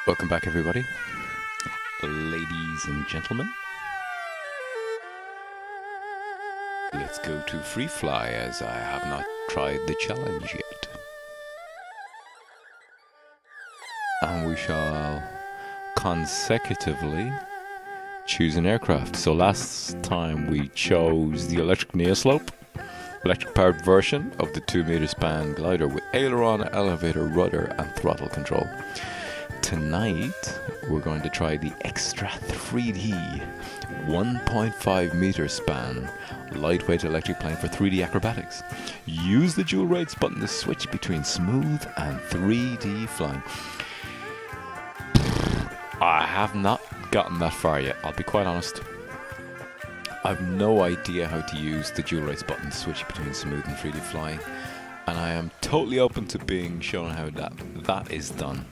Welcome back, everybody. Ladies and gentlemen. Let's go to Free Fly, as I have not tried the challenge yet. And we shall consecutively choose an aircraft. So last time we chose the electric Neoslope, electric powered version of the 2-meter span glider with aileron, elevator, rudder and throttle control. Tonight we're going to try the Extra 3D 1.5 meter span lightweight electric plane for 3D acrobatics. Use the dual rates button to switch between smooth and 3D flying. I have not gotten that far yet, I'll be quite honest. I've no idea how to use the dual rates button to switch between smooth and 3D flying, and I am totally open to being shown how that is done.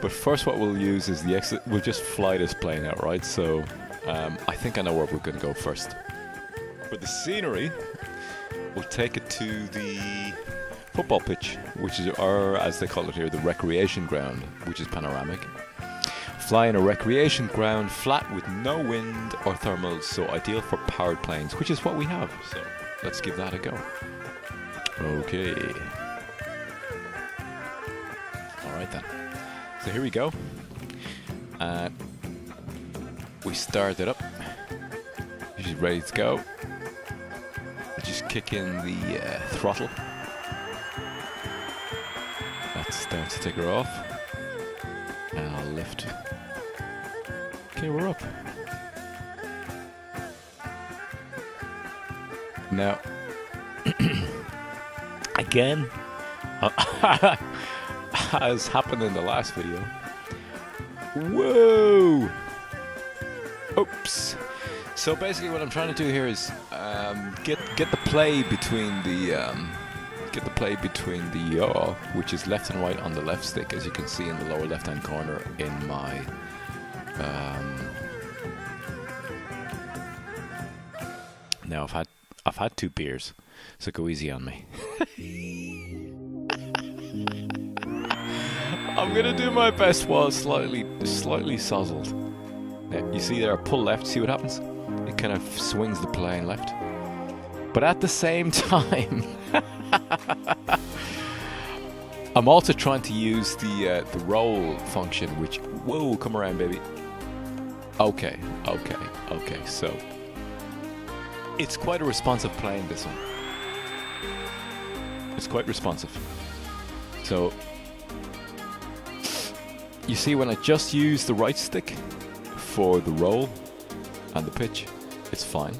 But first what we'll use is we'll just fly this plane outright, so I think I know where we're going to go first. For the scenery, we'll take it to the football pitch, which is, or as they call it here, the recreation ground, which is Panoramic. Fly in a recreation ground, flat with no wind or thermals, so ideal for powered planes, which is what we have, so let's give that a go. Okay. Alright then. So here we go. We start it up. She's ready to go. I just kick in the throttle. That starts to take her off. And I'll lift. Okay, we're up. Now, again, as happened in the last video. Whoa! Oops. So basically, what I'm trying to do here is get the play between the yaw, which is left and right on the left stick, as you can see in the lower left-hand corner in my Now I've had 2 beers, so go easy on me. I'm gonna do my best while slightly sozzled. Now, you see there, pull left, see what happens? It kind of swings the plane left. But at the same time, I'm also trying to use the roll function, which, whoa, come around, baby. Okay, so it's quite a responsive plane, this one. It's quite responsive. So you see, when I just use the right stick for the roll and the pitch, it's fine.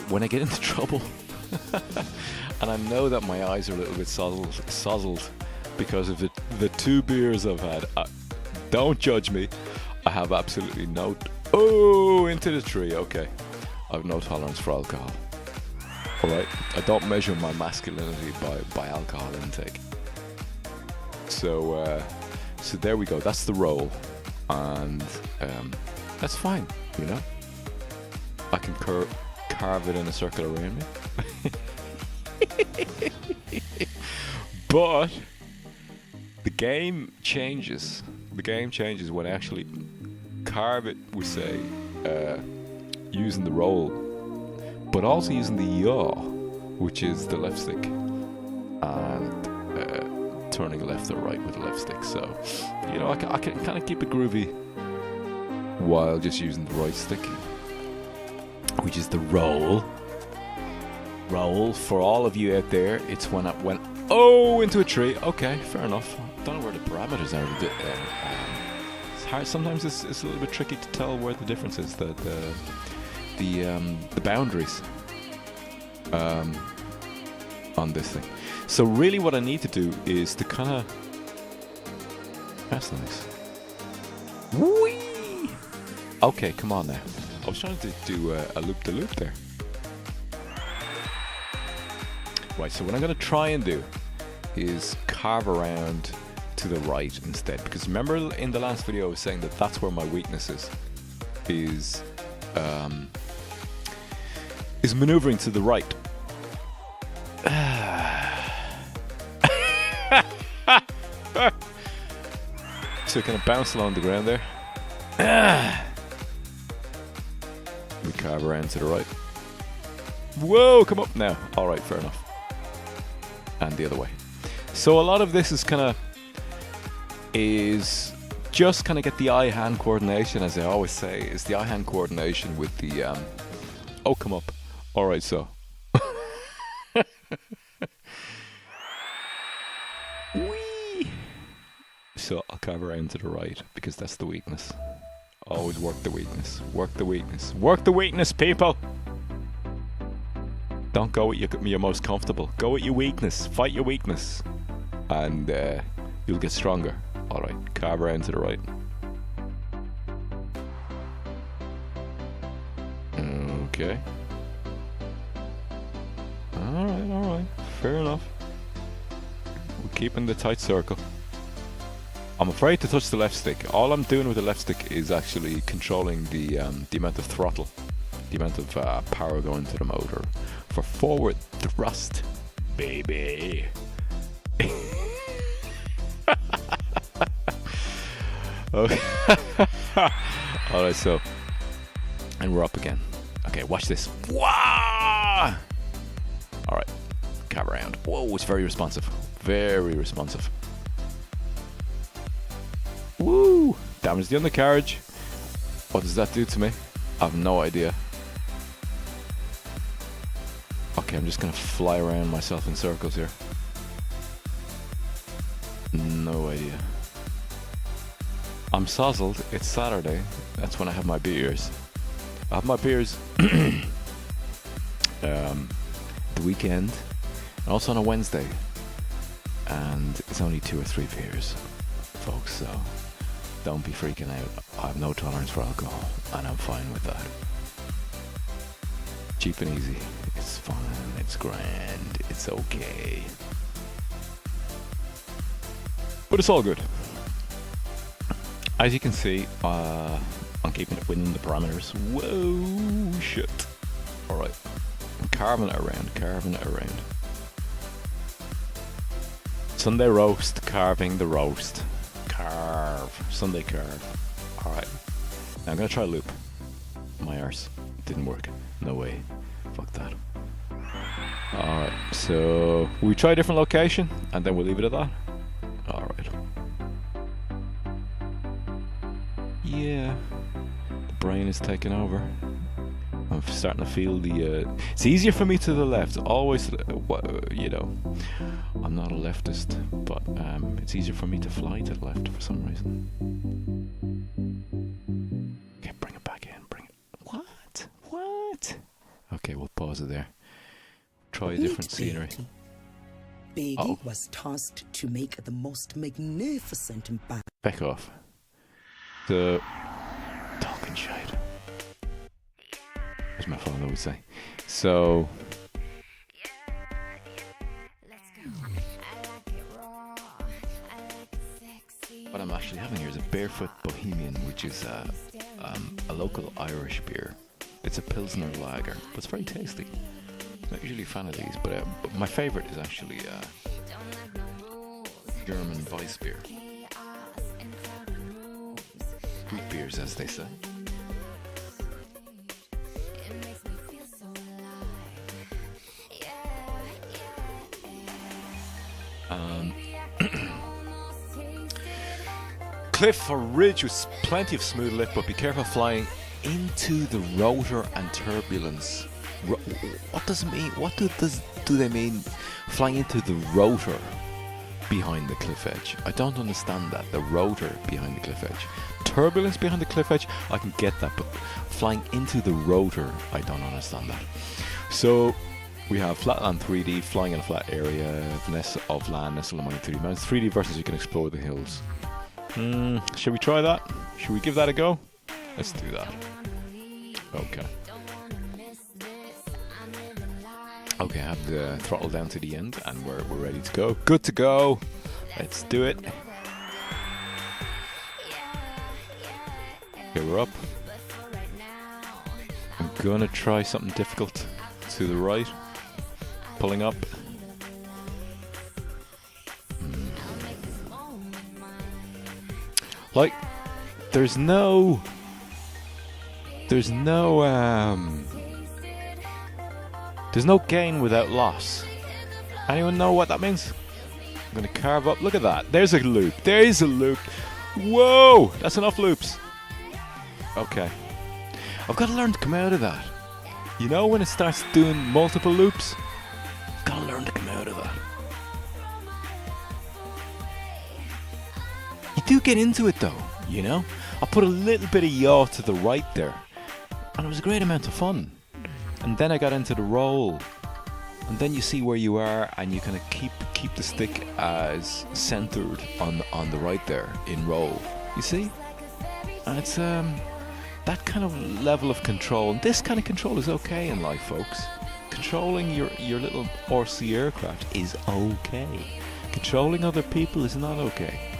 When I get into trouble, and I know that my eyes are a little bit sozzled because of the 2 beers I've had. Don't judge me. I have absolutely no... Oh, into the tree. Okay. I have no tolerance for alcohol. Alright. I don't measure my masculinity by alcohol intake. So there we go. That's the roll, and that's fine. You know, I can carve it in a circle around me. But the game changes. The game changes when I actually carve it with, say, using the roll, but also using the yaw, which is the left stick, and turning left or right with the left stick. So, you know, I can kind of keep it groovy while just using the right stick, which is the roll. Roll, for all of you out there, it's when I went into a tree. Okay, fair enough. Don't know where the parameters are. It's hard. Sometimes it's a little bit tricky to tell where the difference is. The boundaries on this thing. So really what I need to do is to kind of... That's nice. Whee! Okay, come on now. I was trying to do a loop-de-loop there. Right, so what I'm going to try and do is carve around to the right instead. Because remember in the last video I was saying that that's where my weakness is maneuvering to the right. so it kind of bounced along the ground there. Ah. We carve around to the right. Whoa, come up now. All right, fair enough. And the other way. So a lot of this is just kind of get the eye-hand coordination, as I always say, is the eye-hand coordination with the oh, come up. All right, so. Whee! So I'll carve around to the right because that's the weakness. Always work the weakness. Work the weakness. Work the weakness, people! Don't go with your most comfortable. Go with your weakness. Fight your weakness. And you'll get stronger. Alright, carve around to the right. Okay. Alright. Fair enough. We're keeping the tight circle. I'm afraid to touch the left stick. All I'm doing with the left stick is actually controlling the amount of throttle, the amount of power going to the motor for forward thrust, baby. Okay. Alright, so, and we're up again. Okay, watch this. Wah! Alright, carve around. Whoa, it's very responsive. Very responsive. Woo! Damage the undercarriage. What does that do to me? I have no idea. Okay, I'm just gonna fly around myself in circles here. No idea. I'm sozzled. It's Saturday. That's when I have my beers. I have my beers the weekend and also on a Wednesday. And it's only 2 or 3 beers, folks, so don't be freaking out. I have no tolerance for alcohol, and I'm fine with that. Cheap and easy. It's fun. It's grand. It's okay. But it's all good. As you can see, I'm keeping it within the parameters. Whoa, shit. Alright. I'm carving it around. Sunday roast, carving the roast. Sunday carve. Alright. Now I'm gonna try a loop. My arse. Didn't work. No way. Fuck that. Alright, so we try a different location and then we'll leave it at that. Alright. Yeah. The brain is taking over. I'm starting to feel the... it's easier for me to the left. Always, you know, I'm not a leftist, but it's easier for me to fly to the left for some reason. Okay, bring it back in. What? Okay, we'll pause it there. Try a different scenery. Biggie was tasked to make the most magnificent and back off. The talking shite. As my father would say. So what I'm actually having here is a Barefoot Bohemian, which is a local Irish beer. It's a Pilsner lager, but it's very tasty. I'm not usually a fan of these, but my favourite is actually German Weiss beer. Wheat beers, as they say. Cliff or ridge with plenty of smooth lift, but be careful flying into the rotor and turbulence. What does it mean? What do they mean flying into the rotor behind the cliff edge? I don't understand that. The rotor behind the cliff edge. Turbulence behind the cliff edge, I can get that, but flying into the rotor, I don't understand that. So we have Flatland 3D, flying in a flat area of land nestled among 3D mountains. 3D versus you can explore the hills. Should we try that? Should we give that a go? Let's do that. Okay. Okay, I have the throttle down to the end and we're ready to go. Good to go. Let's do it. Okay, we're up. I'm gonna try something difficult to the right. Pulling up. Like, there's no gain without loss. Anyone know what that means? I'm gonna carve up. Look at that. There's a loop. There's a loop. Whoa! That's enough loops. Okay. I've got to learn to come out of that. You know when it starts doing multiple loops? I've got to learn to come out of that. You do get into it though, you know? I put a little bit of yaw to the right there. And it was a great amount of fun. And then I got into the roll. And then you see where you are, and you kind of keep the stick as centered on the right there in roll. You see? And it's that kind of level of control. And this kind of control is okay in life, folks. Controlling your little RC aircraft is okay. Controlling other people is not okay.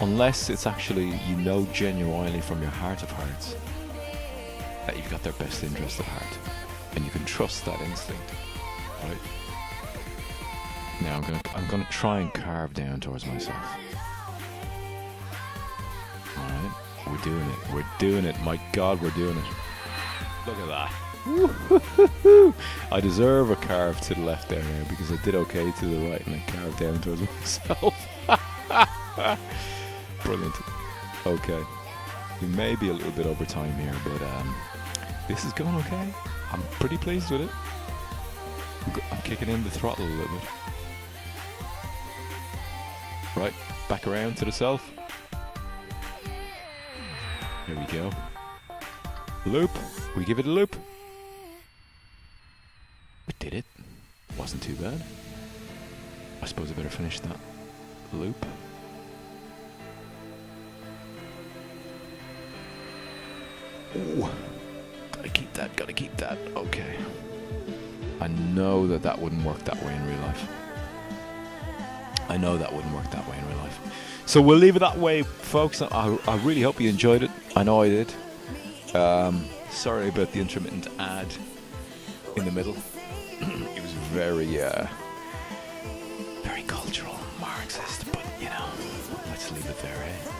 Unless it's actually, you know genuinely from your heart of hearts that you've got their best interest at heart. And you can trust that instinct, right? Now I'm gonna try and carve down towards myself. Alright, we're doing it. My God, we're doing it. Look at that. I deserve a carve to the left there now because I did okay to the right and I carved down towards myself. Brilliant. Okay. We may be a little bit over time here, but this is going okay. I'm pretty pleased with it. I'm kicking in the throttle a little bit. Right, back around to the self. Here we go. Loop. We give it a loop. We did it. Wasn't too bad. I suppose I better finish that loop. Ooh. Gotta keep that. Okay. I know that wouldn't work that way in real life. So we'll leave it that way, folks. I really hope you enjoyed it. I know I did. Sorry about the intermittent ad in the middle. It was very cultural, Marxist, but you know, let's leave it there, eh?